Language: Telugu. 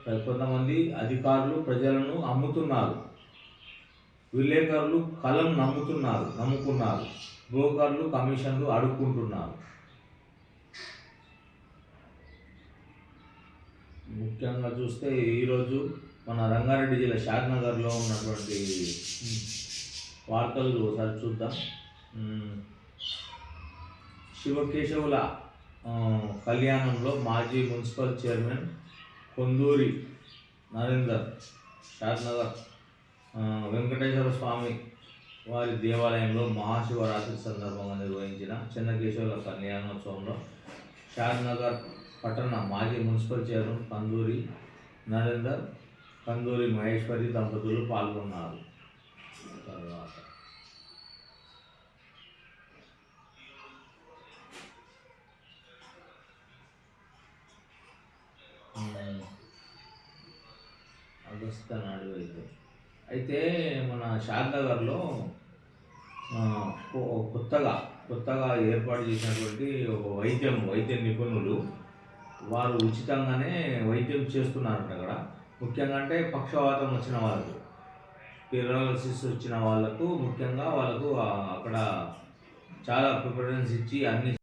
కొంతమంది అధికారులు ప్రజలను అమ్ముతున్నారు, విలేకరులు కలం నమ్ముకున్నారు, బ్రోకర్లు కమిషన్లు అడుక్కుంటున్నారు. ముఖ్యంగా చూస్తే ఈరోజు మన రంగారెడ్డి జిల్లా షాద్నగర్లో ఉన్నటువంటి వార్తలు ఒకసారి చూద్దాం. శివకేశవుల కళ్యాణంలో మాజీ మున్సిపల్ చైర్మన్ కొందూరి నరేందర్ షాద్నగర్ వెంకటేశ్వర స్వామి వారి దేవాలయంలో మహాశివరాత్రి సందర్భంగా నిర్వహించిన చెన్నకేశవుల కళ్యాణోత్సవంలో షాద్నగర్ పట్టణ మాజీ మున్సిపల్ చైర్మన్ కందూరి నరేందర్, కందూరి మహేశ్వరి దంపతులు పాల్గొన్నారు. తర్వాత అగస్త నాడు అయితే మన షాద్నగర్లో కొత్తగా ఏర్పాటు చేసినటువంటి ఒక వైద్య నిపుణులు వారు ఉచితంగానే వైద్యం చేస్తున్నారంట అక్కడ. ముఖ్యంగా అంటే పక్షవాతం వచ్చిన వాళ్ళకు, పెరాలసిస్ వచ్చిన వాళ్ళకు ముఖ్యంగా వాళ్ళకు అక్కడ చాలా ప్రిఫరెన్స్ ఇచ్చి అన్ని